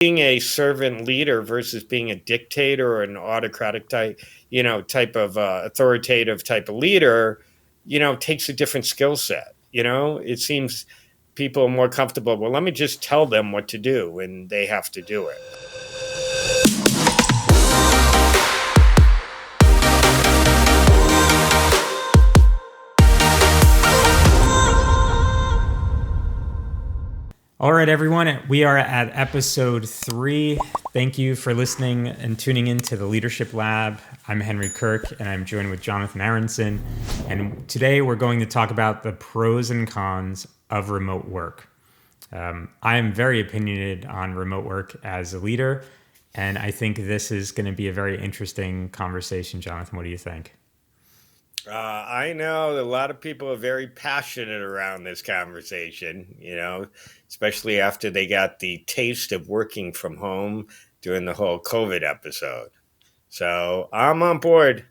being a servant leader versus being a dictator or an autocratic type of authoritative type of leader, takes a different skill set. It seems people are more comfortable. Well, let me just tell them what to do, and they have to do it. All right, everyone, we are at episode 3. Thank you for listening and tuning in to the Leadership Lab. I'm Henry Kirk, and I'm joined with Jonathan Aronson. And today we're going to talk about the pros and cons of remote work. I am very opinionated on remote work as a leader, and I think this is going to be a very interesting conversation. Jonathan, what do you think? I know a lot of people are very passionate around this conversation, especially after they got the taste of working from home during the whole COVID episode. So I'm on board.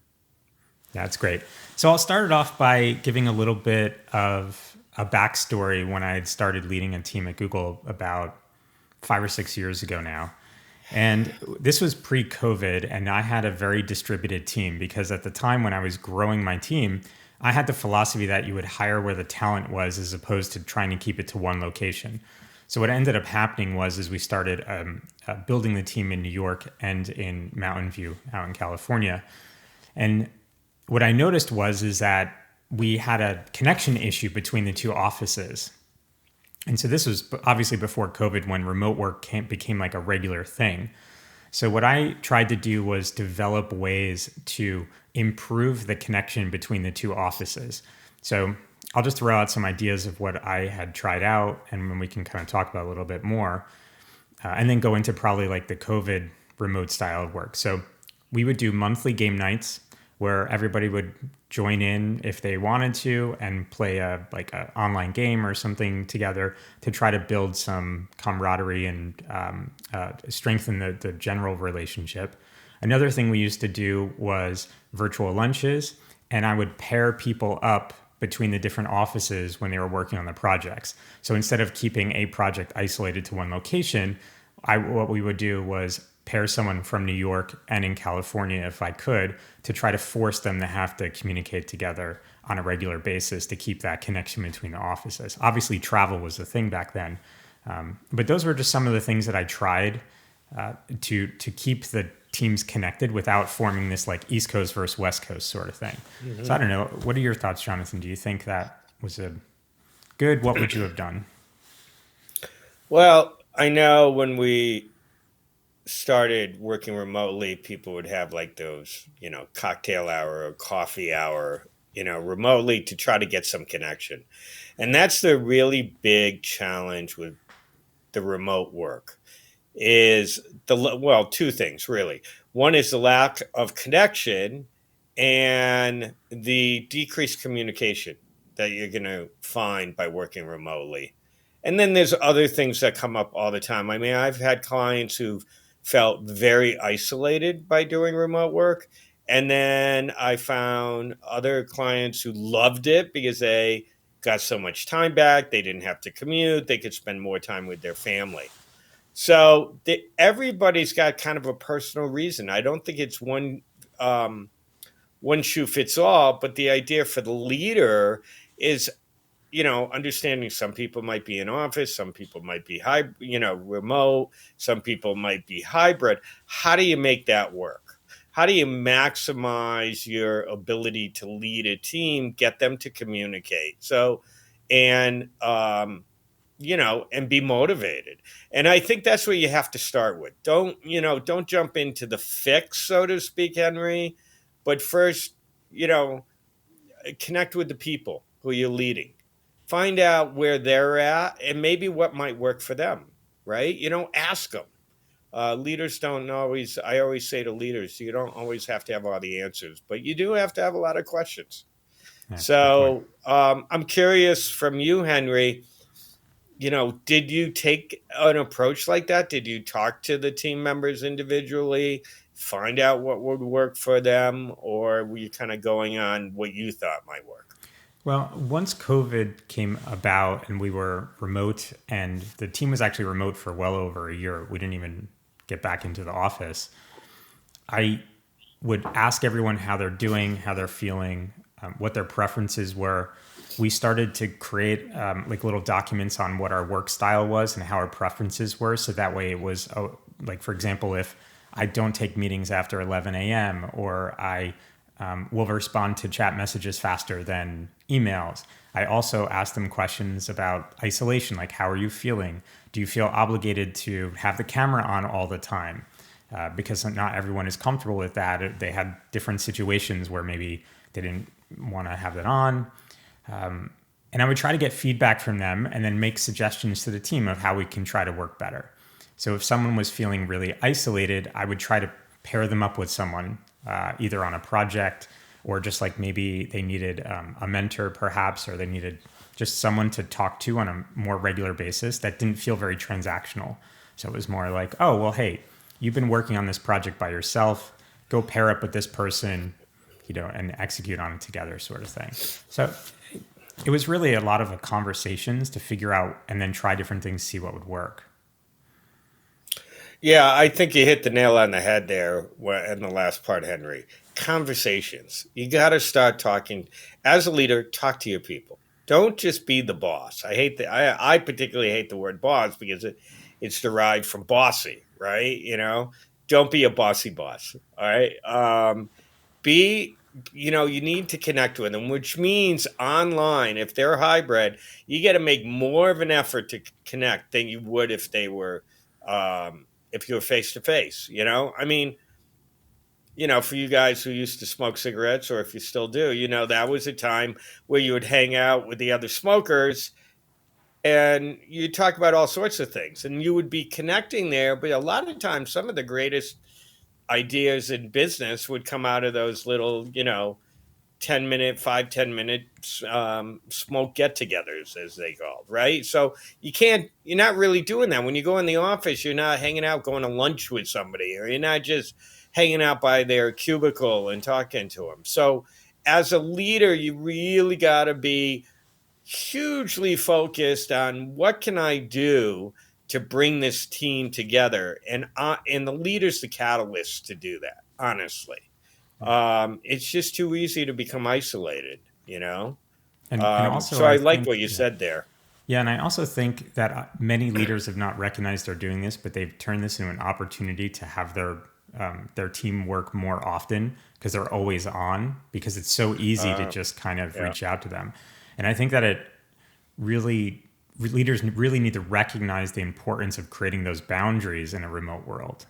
That's great. So I'll start it off by giving a little bit of a backstory when I had started leading a team at Google about 5 or 6 years ago now. And this was pre-COVID, and I had a very distributed team because at the time when I was growing my team, I had the philosophy that you would hire where the talent was as opposed to trying to keep it to one location. So what ended up happening was we started building the team in New York and in Mountain View out in California. And what I noticed is that we had a connection issue between the two offices. And so this was obviously before COVID when remote work became like a regular thing. So what I tried to do was develop ways to improve the connection between the two offices. So I'll just throw out some ideas of what I had tried out, and then we can kind of talk about a little bit more, and then go into probably like the COVID remote style of work. So we would do monthly game nights where everybody would join in if they wanted to and play a online game or something together to try to build some camaraderie and strengthen the general relationship. Another thing we used to do was virtual lunches, and I would pair people up between the different offices when they were working on the projects. So instead of keeping a project isolated to one location, what we would do was pair someone from New York and in California, if I could, to try to force them to have to communicate together on a regular basis to keep that connection between the offices. Obviously, travel was the thing back then. But those were just some of the things that I tried to keep the teams connected without forming this like East Coast versus West Coast sort of thing. Mm-hmm. So I don't know. What are your thoughts, Jonathan? Do you think that was a good? What would you have done? Well, I know when we started working remotely, people would have like those, cocktail hour or coffee hour, remotely to try to get some connection. And that's the really big challenge with the remote work is two things really. One is the lack of connection and the decreased communication that you're going to find by working remotely. And then there's other things that come up all the time. I mean, I've had clients who've felt very isolated by doing remote work. And then I found other clients who loved it because they got so much time back. They didn't have to commute. They could spend more time with their family. So everybody's got kind of a personal reason. I don't think it's one shoe fits all, but the idea for the leader is understanding some people might be in office, some people might be remote, some people might be hybrid. How do you make that work? How do you maximize your ability to lead a team, get them to communicate? And be motivated. And I think that's where you have to start with. Don't jump into the fix, so to speak, Henry, but first, connect with the people who you're leading. Find out where they're at and maybe what might work for them, right? Ask them. Leaders don't always, I always say to leaders, you don't always have to have all the answers, but you do have to have a lot of questions. So I'm curious from you, Henry, did you take an approach like that? Did you talk to the team members individually, find out what would work for them, or were you kind of going on what you thought might work? Well, once COVID came about and we were remote, and the team was actually remote for well over a year, we didn't even get back into the office. I would ask everyone how they're doing, how they're feeling, what their preferences were. We started to create like little documents on what our work style was and how our preferences were. So that way it was, like, for example, if I don't take meetings after 11 a.m. or I will respond to chat messages faster than emails. I also asked them questions about isolation, like how are you feeling? Do you feel obligated to have the camera on all the time? Because not everyone is comfortable with that. They had different situations where maybe they didn't want to have that on. And I would try to get feedback from them and then make suggestions to the team of how we can try to work better. So if someone was feeling really isolated, I would try to pair them up with someone, either on a project or just like maybe they needed a mentor perhaps, or they needed just someone to talk to on a more regular basis that didn't feel very transactional. So it was more like, oh, well, hey, you've been working on this project by yourself. Go pair up with this person, and execute on it together, sort of thing. So it was really a lot of conversations to figure out and then try different things, see what would work. Yeah, I think you hit the nail on the head there in the last part, Henry. Conversations. You got to start talking. As a leader, talk to your people. Don't just be the boss. I particularly hate the word boss because it's derived from bossy, right? Don't be a bossy boss. All right. Be you need to connect with them, which means online, if they're hybrid, you got to make more of an effort to connect than you would if you were face to face. I mean, for you guys who used to smoke cigarettes, or if you still do, that was a time where you would hang out with the other smokers and you talk about all sorts of things and you would be connecting there. But a lot of times, some of the greatest ideas in business would come out of those little, 10-minute, 5-10 minute smoke get-togethers, as they called, right? So you're not really doing that when you go in the office. You're not hanging out going to lunch with somebody, or you're not just hanging out by their cubicle and talking to them. So as a leader, you really got to be hugely focused on what can I do to bring this team together, and the leader's the catalyst to do that, honestly. It's just too easy to become isolated, you know? And also, So I I like think, what you said there. yeah, and I also think that many leaders have not recognized they're doing this, but they've turned this into an opportunity to have their team work more often because they're always on, because it's so easy to just kind of Yeah. reach out to them. And I think that leaders really need to recognize the importance of creating those boundaries in a remote world.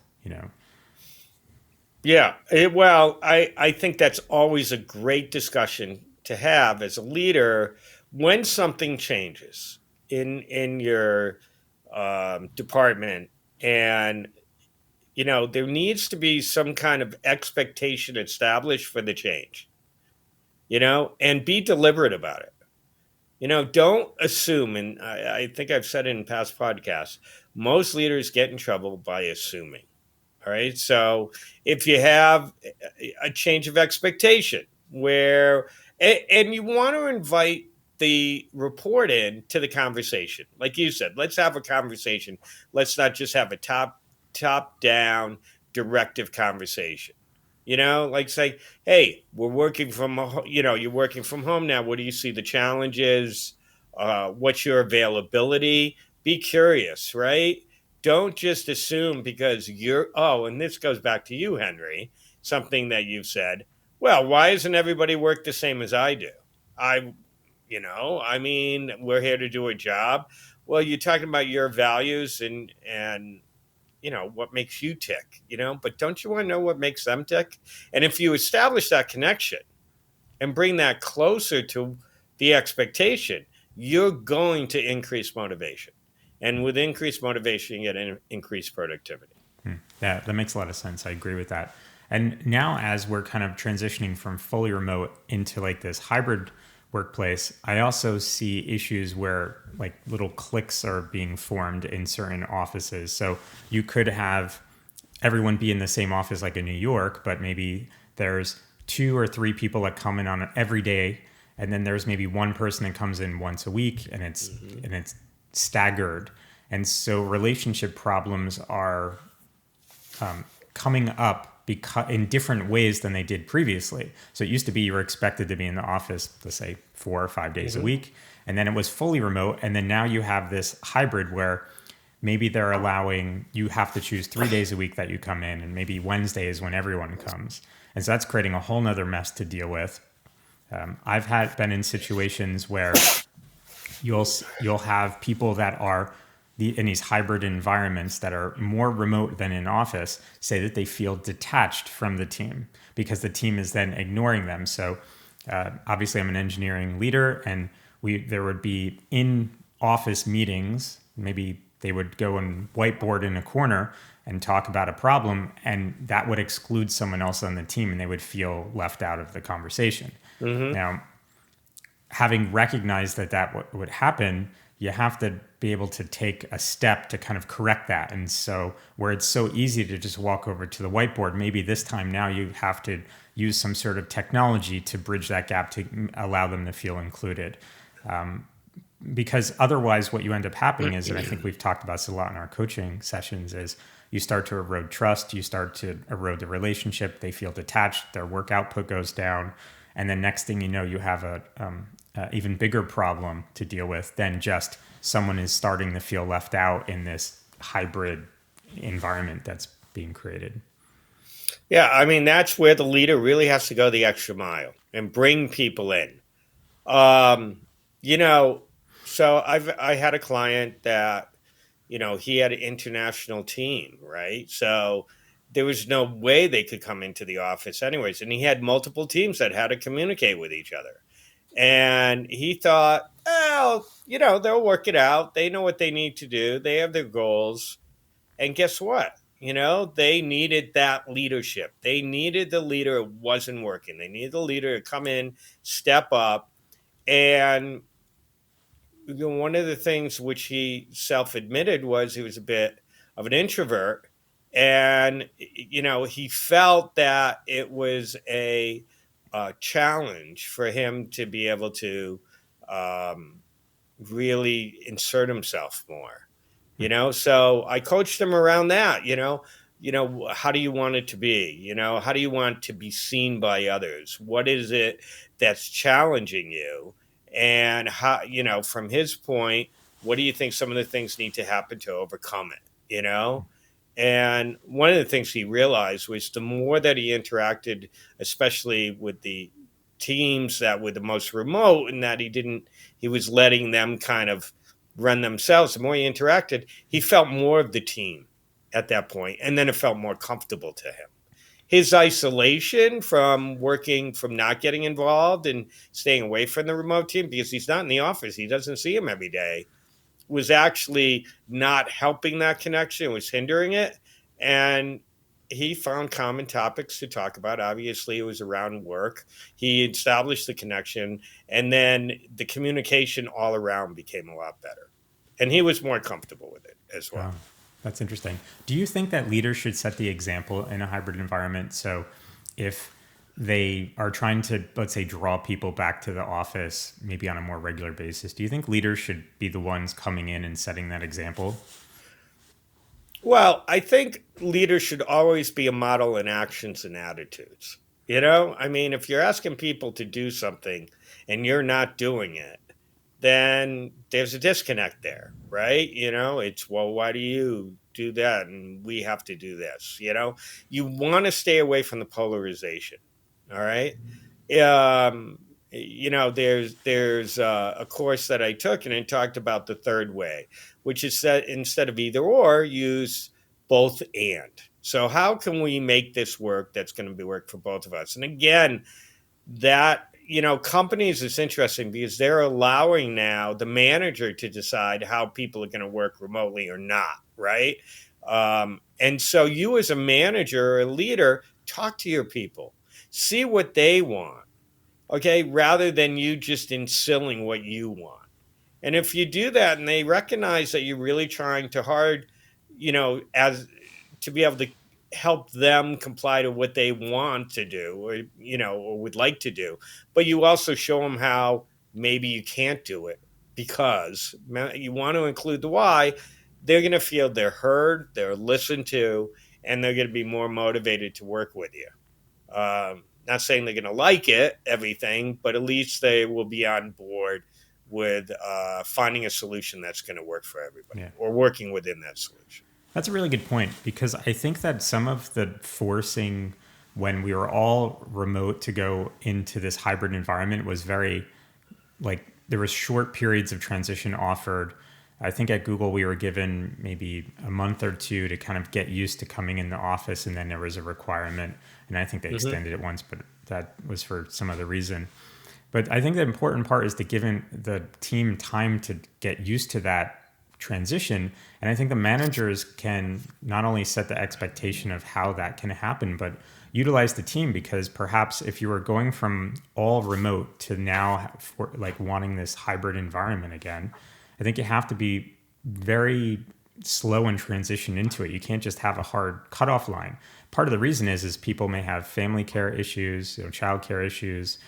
Yeah. I think that's always a great discussion to have as a leader when something changes in your department. And, there needs to be some kind of expectation established for the change, and be deliberate about it. Don't assume, and I think I've said it in past podcasts, most leaders get in trouble by assuming. All right. So if you have a change of expectation and you want to invite the report in to the conversation, like you said, let's have a conversation. Let's not just have a top down directive conversation. Like say, hey, you're working from home now. What do you see the challenges? What's your availability? Be curious, right? Don't just assume because and this goes back to you, Henry, something that you've said. Well, why doesn't everybody work the same as I do? I, I mean, we're here to do a job. Well, you're talking about your values and what makes you tick, but don't you want to know what makes them tick? And if you establish that connection and bring that closer to the expectation, you're going to increase motivation. And with increased motivation, you get increased productivity. Yeah, that makes a lot of sense. I agree with that. And now, as we're kind of transitioning from fully remote into like this hybrid workplace, I also see issues where like little cliques are being formed in certain offices. So you could have everyone be in the same office like in New York, but maybe there's 2 or 3 people that come in on every day, and then there's maybe one person that comes in once a week, and Hmm. it's staggered. And so relationship problems are coming up because in different ways than they did previously. So it used to be you were expected to be in the office, let's say 4 or 5 days a Hmm. week, and then it was fully remote. And then now you have this hybrid where maybe they're allowing you have to choose 3 days a week that you come in, and maybe Wednesday is when everyone comes. And so that's creating a whole nother mess to deal with. I've had been in situations where you'll have people that are in these hybrid environments that are more remote than in office say that they feel detached from the team because the team is then ignoring them. So obviously, I'm an engineering leader, and there would be in office meetings. Maybe they would go and whiteboard in a corner and talk about a problem, and that would exclude someone else on the team, and they would feel left out of the conversation. Hmm. Now, having recognized that would happen, you have to be able to take a step to kind of correct that. And so, where it's so easy to just walk over to the whiteboard, maybe this time now you have to use some sort of technology to bridge that gap to allow them to feel included. Because otherwise, what you end up happening is, and I think we've talked about this a lot in our coaching sessions, is you start to erode trust, you start to erode the relationship, they feel detached, their work output goes down, and then next thing you know, you have a even bigger problem to deal with than just someone is starting to feel left out in this hybrid environment that's being created. Yeah, I mean that's where the leader really has to go the extra mile and bring people in. Um, you know, so I had a client that he had an international team, right? So there was no way they could come into the office anyways, and he had multiple teams that had to communicate with each other. And he thought, oh, they'll work it out. They know what they need to do. They have their goals. And guess what? They needed that leadership. They needed the leader who wasn't working. They needed the leader to come in, step up. And one of the things which he self admitted was he was a bit of an introvert. And, he felt that it was a challenge for him to be able to um, really insert himself more. So I coached him around that. How do you want it to be? How do you want to be seen by others? What is it that's challenging you? And how, from his point, what do you think some of the things need to happen to overcome it? And one of the things he realized was the more that he interacted, especially with the teams that were the most remote, and that he was letting them kind of run themselves. The more he interacted, he felt more of the team at that point, and then it felt more comfortable to him. His isolation from working, from not getting involved and staying away from the remote team because he's not in the office, he doesn't see him every day, was actually not helping that connection, was hindering it. And he found common topics to talk about. Obviously, it was around work. He established the connection, and then the communication all around became a lot better. And he was more comfortable with it as Oh, well. that's interesting. Do you think that leaders should set the example in a hybrid environment? So if they are trying to, let's say, draw people back to the office maybe on a more regular basis, do you think leaders should be the ones coming in and setting that example? Well, I think leaders should always be a model in actions and attitudes. I mean, if you're asking people to do something and you're not doing it, then there's a disconnect there, right? It's, well, why do you do that and we have to do this? You want to stay away from the polarization. All right. Um, there's a course that I took and it talked about the third way, which is that instead of either or, use both and. So how can we make this work that's going to be work for both of us? And again, that companies is interesting because they're allowing now the manager to decide how people are going to work remotely or not, right? And so you as a manager or a leader, talk to your people, see what they want, okay, rather than you just instilling what you want. And if you do that and they recognize that you're really trying to hard, as to be able to help them comply to what they want to do, or or would like to do, but you also show them how maybe you can't do it, because you want to include the why. They're going to feel they're heard, they're listened to, and they're going to be more motivated to work with you. Not saying they're going to like it, everything, but at least they will be on board with finding a solution that's going to work for everybody, Yeah. or working within that solution. That's a really good point, because I think that some of the forcing when we were all remote to go into this hybrid environment was very, like, there was short periods of transition offered. I think at Google we were given maybe a month or two to kind of get used to coming in the office, and then there was a requirement, and I think they Mm-hmm. extended it once, but that was for some other reason. But I think the important part is to give the team time to get used to that transition. And I think the managers can not only set the expectation of how that can happen, but utilize the team, because perhaps if you were going from all remote to now like wanting this hybrid environment again, I think you have to be very slow in transition into it. You can't just have a hard cutoff line. Part of the reason is people may have family care issues, child care issues,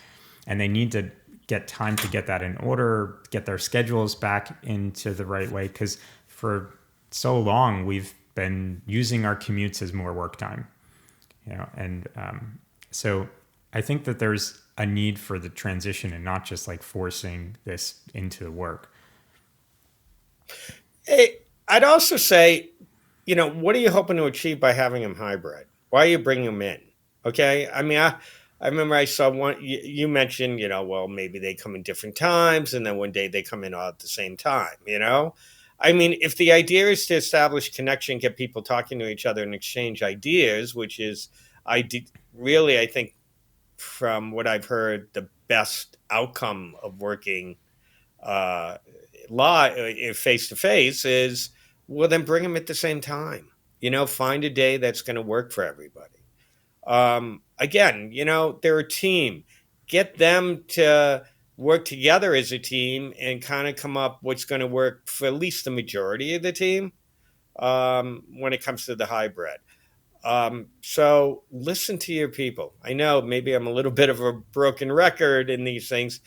and they need to get time to get that in order, get their schedules back into the right way. Because for so long, we've been using our commutes as more work time, and so I think that there's a need for the transition and not just like forcing this into work. Hey, I'd also say, what are you hoping to achieve by having them hybrid? Why are you bringing them in? Okay. I mean, I remember I saw one, you mentioned, well, maybe they come in different times, and then one day they come in all at the same time. I mean, if the idea is to establish connection, get people talking to each other and exchange ideas, which is, really, I think, from what I've heard, the best outcome of working uh, face to face is, well, then bring them at the same time. Find a day that's going to work for everybody. Again, they're a team. Get them to work together as a team and kind of come up what's going to work for at least the majority of the team when it comes to the hybrid. So listen to your people. I know maybe I'm a little bit of a broken record in these things,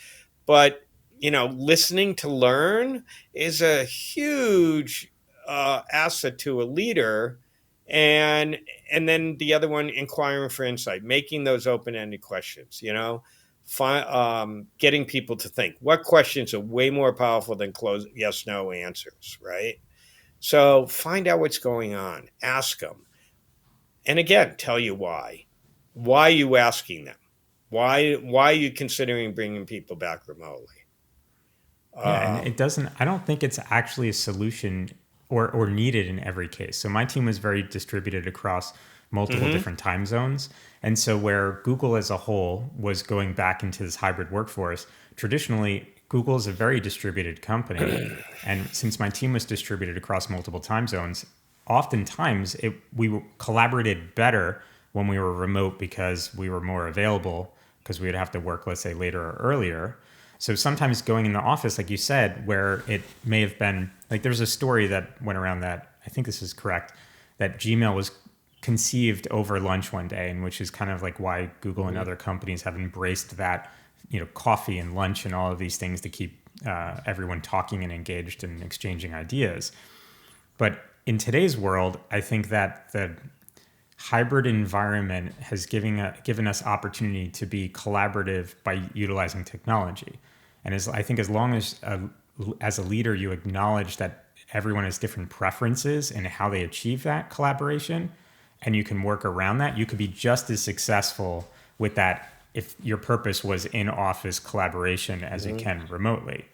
but listening to learn is a huge asset to a leader, and then the other one, inquiring for insight, making those open-ended questions. Getting people to think. What questions are way more powerful than close yes no answers, right? So find out what's going on. Ask them, and again, tell you why. Why are you asking them? Why are you considering bringing people back remotely? Yeah, and Um, it doesn't. I don't think it's actually a solution or needed in every case. So my team was very distributed across multiple mhm. different time zones, and so where Google as a whole was going back into this hybrid workforce, traditionally Google is a very distributed company, and since my team was distributed across multiple time zones, oftentimes we collaborated better when we were remote because we were more available, because we would have to work, let's say, later or earlier. So sometimes going in the office, like you said, where it may have been like there's a story that went around that I think this is correct, that Gmail was conceived over lunch one day, and which is kind of like why Google and Mhm. other companies have embraced that, coffee and lunch and all of these things to keep everyone talking and engaged and exchanging ideas. But in today's world, I think that the hybrid environment has given us opportunity to be collaborative by utilizing technology. And I think as long as a leader, you acknowledge that everyone has different preferences and how they achieve that collaboration, and you can work around that, you could be just as successful with that if your purpose was in office collaboration as it Mhm. can remotely.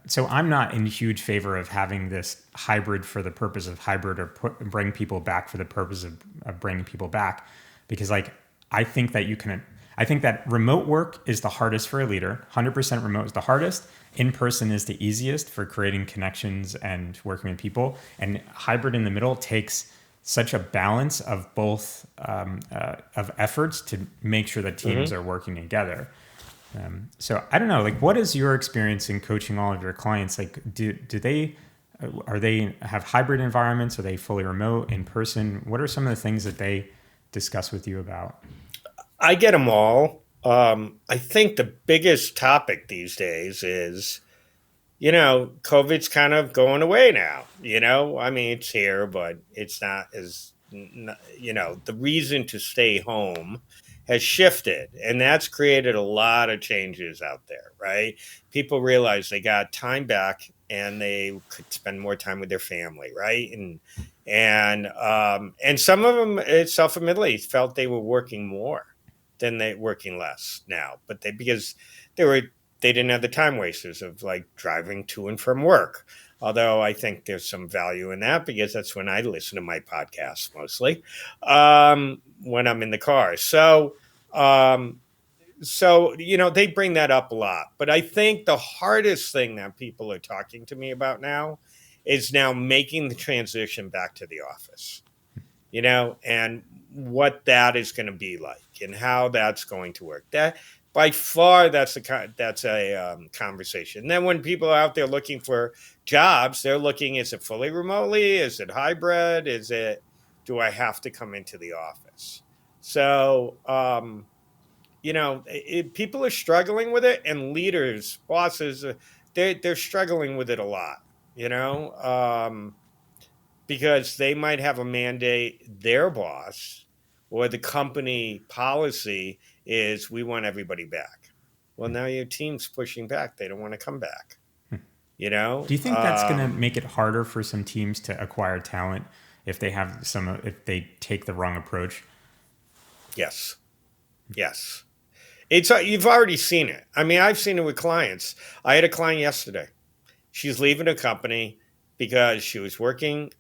So I'm not in huge favor of having this hybrid for the purpose of hybrid, or bring people back for the purpose of bringing people back, because like I think that I think that remote work is the hardest for a leader. 100% remote is the hardest. In person is the easiest for creating connections and working with people. And hybrid in the middle takes such a balance of both of efforts to make sure that teams Mhm. are working together. So I don't know, like, what is your experience in coaching all of your clients? Like, do they Are they have hybrid environments? Are they fully remote, in person? What are some of the things that they discuss with you about? I get them all. I think the biggest topic these days is, COVID's kind of going away now. I mean, it's here, but it's not as, the reason to stay home has shifted. And that's created a lot of changes out there, right? People realize they got time back and they could spend more time with their family, right? And some of them, self-admittedly, felt they were working more than they working less now, but because they were they didn't have the time wasters of like driving to and from work. Although I think there's some value in that because that's when I listen to my podcasts mostly, when I'm in the car. Um, they bring that up a lot. But I think the hardest thing that people are talking to me about now is now making the transition back to the office, and what that is going to be like and how that's going to work. That by far, that's a conversation. Then when people are out there looking for jobs, they're looking: is it fully remotely? Is it hybrid? Do I have to come into the office? So, people are struggling with it, and leaders, bosses, they're struggling with it a lot. You know. Because they might have a mandate, their boss or the company policy is we want everybody back. Well, now your team's pushing back. They don't want to come back. You know? Do you think that's going to make it harder for some teams to acquire talent if they have if they take the wrong approach? Yes. Yes. It's you've already seen it. I mean, I've seen it with clients. I had a client yesterday. She's leaving a company because she was working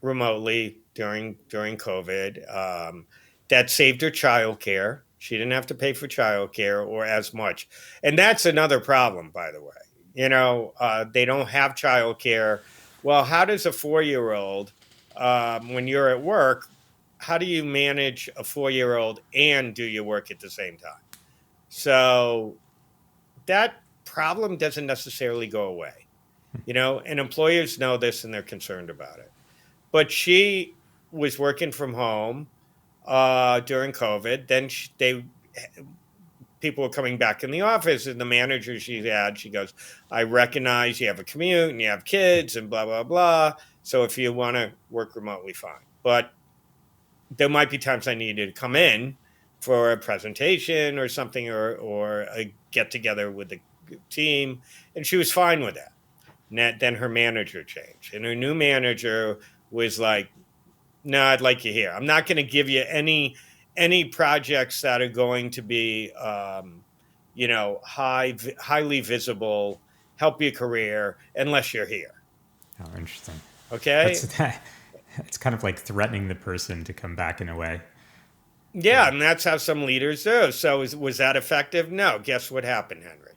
remotely during COVID. That saved her childcare. She didn't have to pay for childcare or as much, and that's another problem, by the way. They don't have childcare. Well, how does a 4-year-old, when you're at work, how do you manage a 4-year-old and do your work at the same time? So that problem doesn't necessarily go away, and employers know this and they're concerned about it. But she was working from home during COVID. Then people were coming back in the office, and the manager she goes, "I recognize you have a commute and you have kids and blah blah blah. So if you want to work remotely, fine. But there might be times I needed to come in for a presentation or something, or a get together with the team, and she was fine with that." Then her manager changed, and her new manager was like, "No, I'd like you here. I'm not going to give you any projects that are going to be, highly visible, help your career unless you're here." Oh, interesting. That's Okay. that. It's kind of like threatening the person to come back in a way. Yeah, and that's how some leaders do. So was that effective? No. Guess what happened, Henry?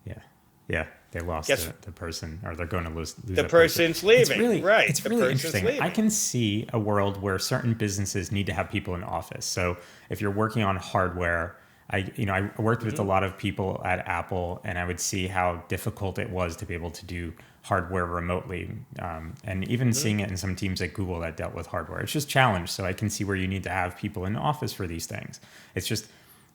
Yeah, yeah. They lost Guess the person, or they're going to lose the that person. person's leaving. Right. It's The really person's interesting. I leaving. can see a world where certain businesses need to have people in office. So if you're working on hardware, I worked with a Mm-hmm. lot of people at Apple, and I would see how difficult it was to be able to do hardware remotely, and even Mm-hmm. seeing it in some teams at Google that dealt with hardware. It's just challenged. So I can see where you need to have people in the office for these things. It's just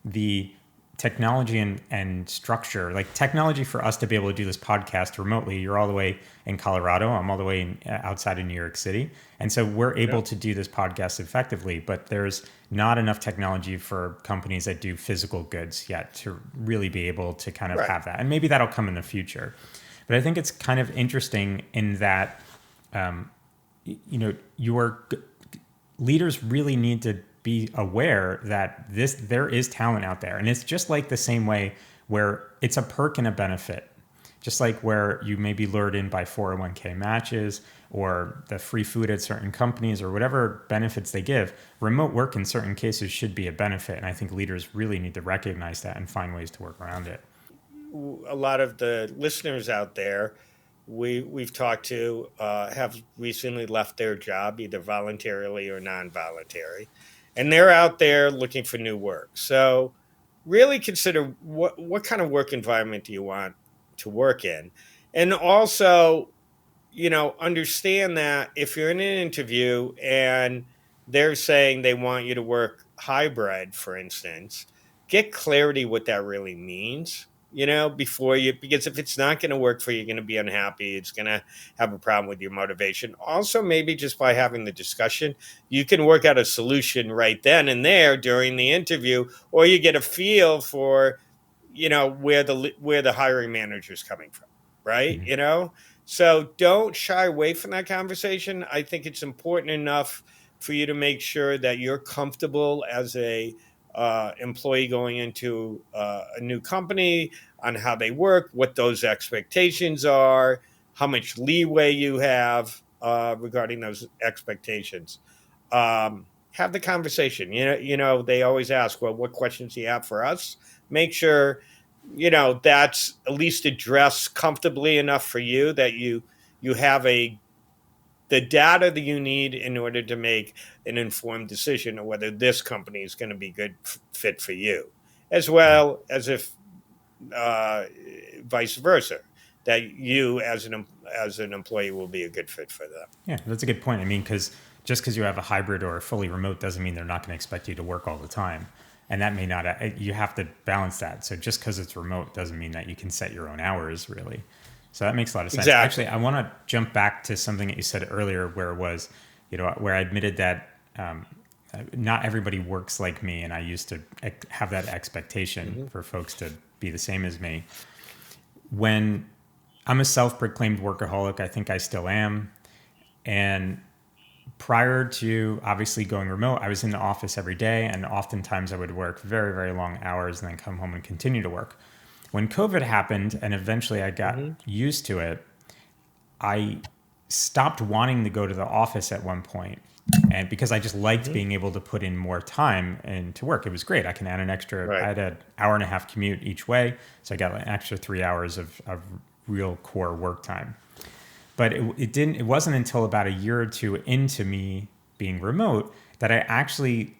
the technology and structure, like technology for us to be able to do this podcast remotely. You're all the way in Colorado. I'm all the way outside of New York City. And so we're able Yeah. to do this podcast effectively, but there's not enough technology for companies that do physical goods yet to really be able to kind of Right. have that. And maybe that'll come in the future. But I think it's kind of interesting in that, your leaders really need to be aware that there is talent out there, and it's just like the same way where it's a perk and a benefit, just like where you may be lured in by 401k matches or the free food at certain companies or whatever benefits they give. Remote work in certain cases should be a benefit, and I think leaders really need to recognize that and find ways to work around it. A lot of the listeners out there we've talked to have recently left their job either voluntarily or non-voluntary, and they're out there looking for new work. So really consider what kind of work environment do you want to work in, and also understand that if you're in an interview and they're saying they want you to work hybrid, for instance, get clarity what that really means, before you, because if it's not going to work for you, you're going to be unhappy. It's going to have a problem with your motivation. Also, maybe just by having the discussion, you can work out a solution right then and there during the interview, or you get a feel for, where the hiring manager is coming from, right? Mhm. So don't shy away from that conversation. I think it's important enough for you to make sure that you're comfortable as a employee going into a new company, on how they work, what those expectations are, how much leeway you have regarding those expectations. Have the conversation. They always ask, well, what questions do you have for us? Make sure that's at least addressed comfortably enough for you that you have the data that you need in order to make an informed decision of whether this company is going to be good fit for you, as Mhm. well as if uh, vice versa, that you as an employee will be a good fit for them. Yeah, that's a good point. I mean, because just because you have a hybrid or a fully remote doesn't mean they're not going to expect you to work all the time. And that may not, you have to balance that. So just because it's remote doesn't mean that you can set your own hours, really. So that makes a lot of sense. Actually, Exactly. I want to jump back to something that you said earlier where it was, where I admitted that not everybody works like me. And I used to have that expectation Hmm. for folks to be the same as me. When I'm a self proclaimed workaholic, I think I still am. And prior to obviously going remote, I was in the office every day, and oftentimes I would work very, very long hours and then come home and continue to work. When COVID happened, and eventually I got Hmm. used to it, I stopped wanting to go to the office at one point, and because I just liked Hmm. being able to put in more time into work. It was great. I can add an extra. I Right. had an hour and a half commute each way, so I got an extra 3 hours of real core work time. But it didn't. It wasn't until about a year or two into me being remote that I actually,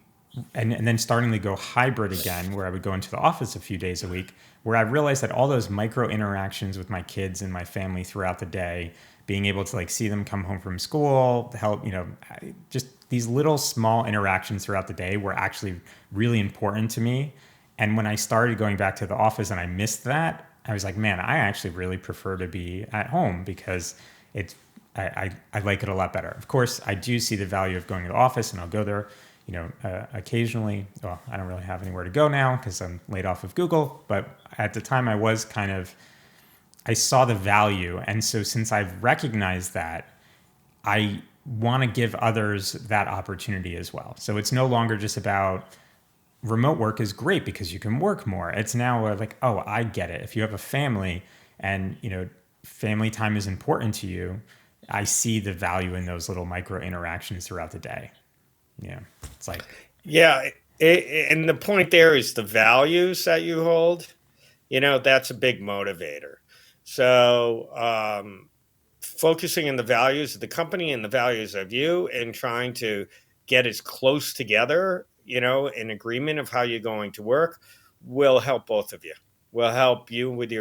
and then starting to go hybrid again, where I would go into the office a few days a week, where I realized that all those micro interactions with my kids and my family throughout the day, being able to like see them come home from school, help, just these little small interactions throughout the day were actually really important to me. And when I started going back to the office and I missed that, I was like, man, I actually really prefer to be at home because it's I like it a lot better. Of course, I do see the value of going to the office, and I'll go there, occasionally. Well, I don't really have anywhere to go now because I'm laid off of Google. But at the time, I was kind of I saw the value, and so since I've recognized that, I want to give others that opportunity as well. So it's no longer just about remote work is great because you can work more. It's now like, oh, I get it. If you have a family and, family time is important to you, I see the value in those little micro interactions throughout the day. Yeah. It's like, Yeah. And the point there is the values that you hold. That's a big motivator. So, focusing on the values of the company and the values of you, and trying to get as close together, in agreement of how you're going to work, will help both of you. Will help you with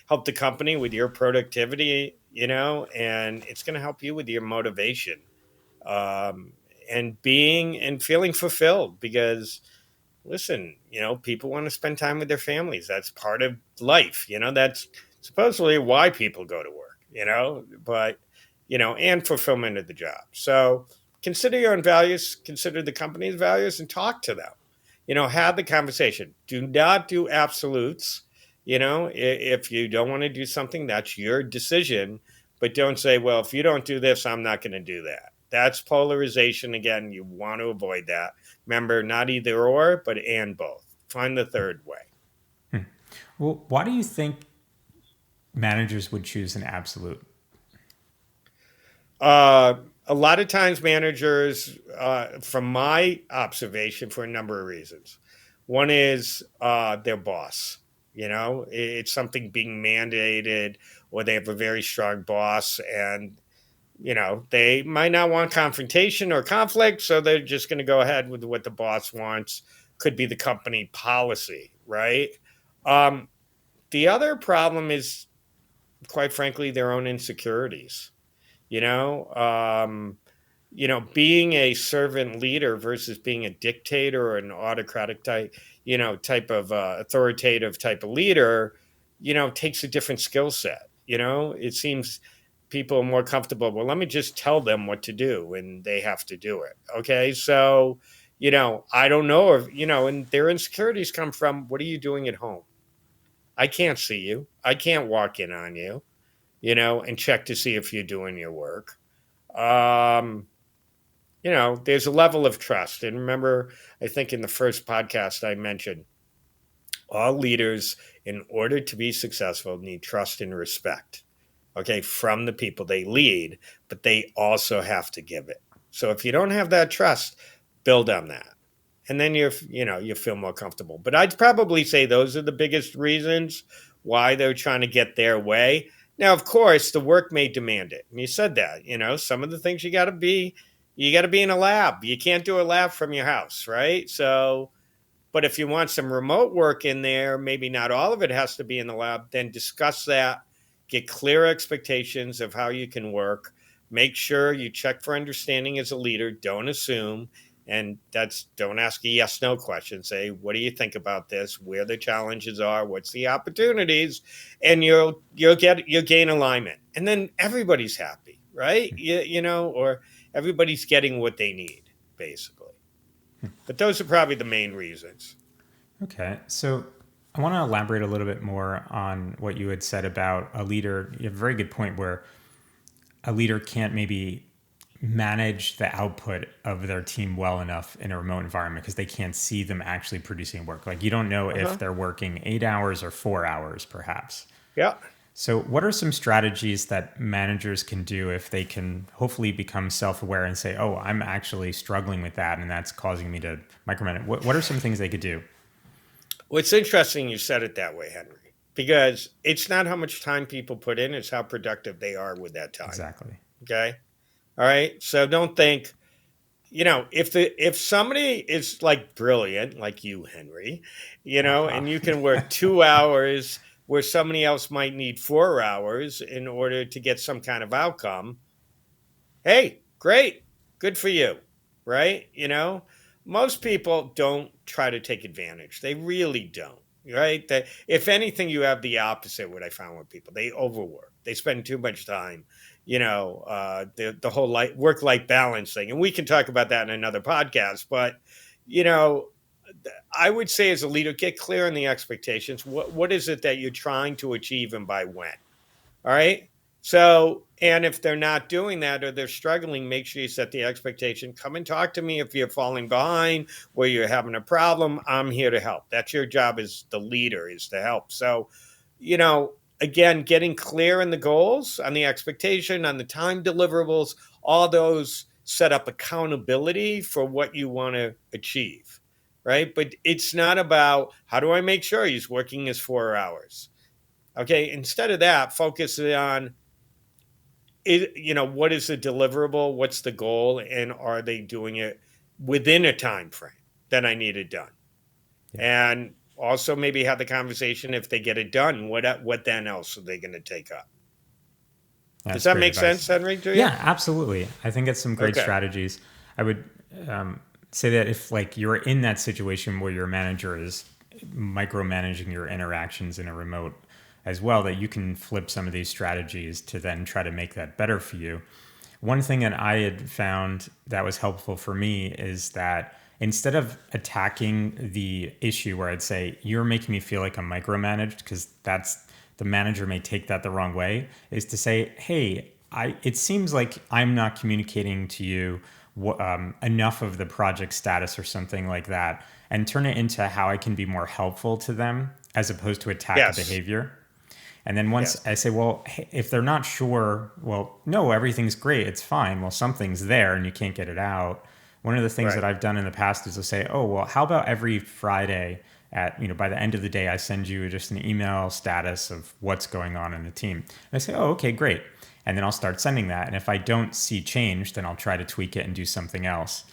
help the company with your productivity, and it's going to help you with your motivation, um, and being and feeling fulfilled, because listen, people want to spend time with their families. That's part of life. That's supposedly why people go to work, but, and fulfillment of the job. So consider your own values, consider the company's values, and talk to them. Have the conversation. Do not do absolutes. If you don't want to do something, that's your decision. But don't say, well, if you don't do this, I'm not going to do that. That's polarization again. You want to avoid that. Remember, not either or, but and both. Find the third way. well, why do you think managers would choose an absolute? Uh, a lot of times, managers, from my observation, for a number of reasons. One is their boss. It's something being mandated, or they have a very strong boss, and they might not want confrontation or conflict, so they're just going to go ahead with what the boss wants. Could be the company policy, right? Um, the other problem is, quite frankly, their own insecurities. you know, being a servant leader versus being a dictator or an autocratic type, type of authoritative type of leader, takes a different skill set. It seems people are more comfortable. Well, let me just tell them what to do and they have to do it. Okay. So, I don't know if, and their insecurities come from, what are you doing at home? I can't see you. I can't walk in on you, and check to see if you're doing your work. Um, there's a level of trust. And remember, I think in the first podcast I mentioned, all leaders, in order to be successful, need trust and respect, okay, from the people they lead, but they also have to give it. So if you don't have that trust, build on that. And then you feel more comfortable. But I'd probably say those are the biggest reasons why they're trying to get their way. Now, of course, the work may demand it. And you said that, some of the things you got to be in a lab. You can't do a lab from your house, right? So, but if you want some remote work in there, maybe not all of it has to be in the lab, then discuss that, get clear expectations of how you can work, make sure you check for understanding as a leader, don't assume, and don't ask a yes no question. Say, what do you think about this? Where the challenges are, what's the opportunities, and you'll gain alignment. And then everybody's happy, right? Or everybody's getting what they need, basically. But those are probably the main reasons. Okay. So I want to elaborate a little bit more on what you had said about a leader. You have a very good point where a leader can't maybe manage the output of their team well enough in a remote environment because they can't see them actually producing work. Like you don't know if Uh-huh. they're working 8 hours or 4 hours, perhaps. Yeah. So, what are some strategies that managers can do if they can hopefully become self aware and say, oh, I'm actually struggling with that and that's causing me to micromanage? What are some things they could do? Well, it's interesting you said it that way, Henry, because it's not how much time people put in, it's how productive they are with that time. Exactly. Okay. All right. So don't think, if somebody is like brilliant, like you, Henry, Uh-huh. and you can work 2 hours where somebody else might need 4 hours in order to get some kind of outcome, hey, great, good for you, right? Most people don't try to take advantage. They really don't, right? That if anything, you have the opposite. What I found with people, they overwork. They spend too much time. The whole work life balance thing, and we can talk about that in another podcast. But you know, I would say as a leader, get clear on the expectations. What is it that you're trying to achieve, and by when? All right. So, and if they're not doing that or they're struggling, make sure you set the expectation. Come and talk to me if you're falling behind or you're having a problem. I'm here to help. That's your job as the leader, is to help. So, again, getting clear on the goals, on the expectation, on the time deliverables, all those set up accountability for what you want to achieve. Right. But it's not about how do I make sure he's working his 4 hours. Okay, instead of that, focus on what is the deliverable, what's the goal, and are they doing it within a time frame that I need it done? Yeah, And also maybe have the conversation, if they get it done, what then else are they going to take up? Does that's that great make sense, advice. Henry, to you? Yeah, absolutely. I think it's some great Okay. strategies. I would say that if like you're in that situation where your manager is micromanaging your interactions in a remote as well, that you can flip some of these strategies to then try to make that better for you. One thing that I had found that was helpful for me is that instead of attacking the issue where I'd say, you're making me feel like I'm micromanaged, because the manager may take that the wrong way, is to say, hey, it seems like I'm not communicating to you enough of the project status or something like that, and turn it into how I can be more helpful to them as opposed to attack the Yes. behavior. And then once Yes. I say, well, hey, if they're not sure, well, no, everything's great, it's fine. Well, something's there and you can't get it out. One of the things that Right. I've done in the past is to say, oh, well, how about every Friday at, by the end of the day, I send you just an email status of what's going on in the team. And I say, oh, okay, great. And then I'll start sending that. And if I don't see change, then I'll try to tweak it and do something else.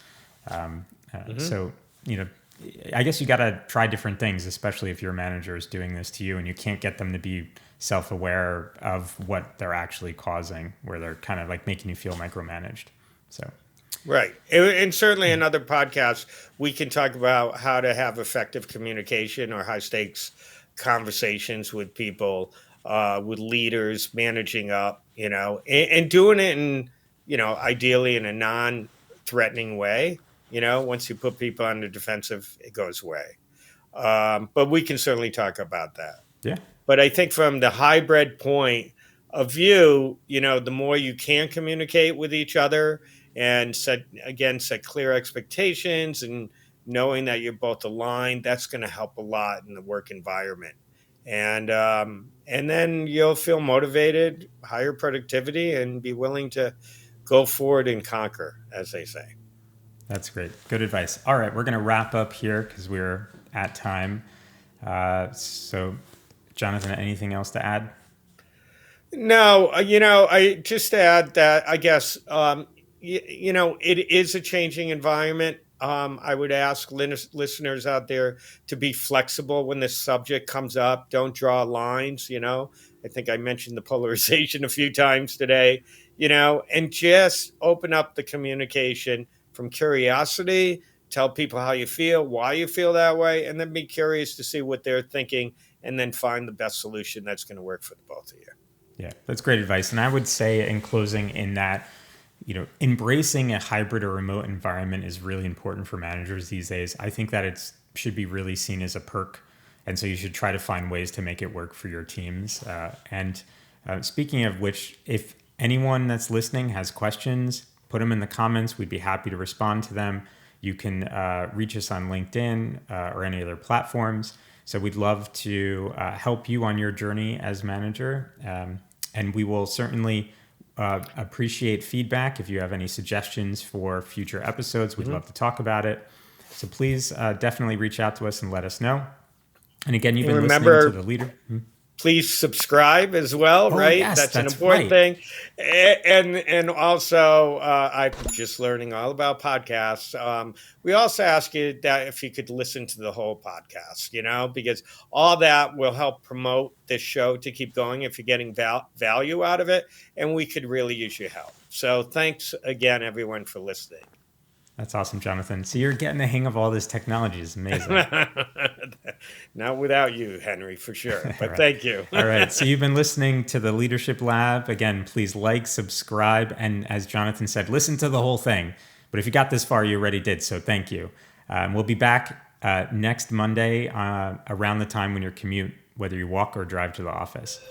Hmm. So, you know, I guess you got to try different things, especially if your manager is doing this to you and you can't get them to be self-aware of what they're actually causing, where they're kind of like making you feel micromanaged. So, Right. And certainly in other podcasts, we can talk about how to have effective communication or high stakes conversations with people, with leaders, managing up, and doing it in, ideally in a non threatening way. Once you put people on the defensive, it goes away. But we can certainly talk about that. yeah, But I think from the hybrid point of view, the more you can communicate with each other and set clear expectations and knowing that you're both aligned, that's going to help a lot in the work environment. And then you'll feel motivated, higher productivity, and be willing to go forward and conquer, as they say. that's great. Good advice. All right, we're going to wrap up here because we're at time. So, Jonathan, anything else to add? No, I just add that I guess, it is a changing environment. I would ask listeners out there to be flexible when this subject comes up. Don't draw lines. I think I mentioned the polarization a few times today, and just open up the communication from curiosity. Tell people how you feel, why you feel that way, and then be curious to see what they're thinking, and then find the best solution that's going to work for the both of you. Yeah, that's great advice. And I would say in closing in that, embracing a hybrid or remote environment is really important for managers these days. I think that it should be really seen as a perk. And so you should try to find ways to make it work for your teams. Speaking of which, if anyone that's listening has questions, put them in the comments. We'd be happy to respond to them. You can reach us on LinkedIn or any other platforms. So we'd love to help you on your journey as manager. And we will certainly appreciate feedback. If you have any suggestions for future episodes, we'd love to talk about it. So please definitely reach out to us and let us know. And again, you've been listening to The Leader. Please subscribe as well, right? Yes, that's an important thing. And also, I'm just learning all about podcasts. We also ask you that if you could listen to the whole podcast, because all that will help promote this show to keep going if you're getting value out of it. And we could really use your help. So thanks again, everyone, for listening. That's awesome, Jonathan. So you're getting the hang of all this technology. It's amazing. Not without you, Henry, for sure. But Right. Thank you. All right. So you've been listening to the Leadership Lab. Again, please like, subscribe, and as Jonathan said, listen to the whole thing. But if you got this far, you already did. So thank you. We'll be back next Monday around the time when you commute, whether you walk or drive to the office.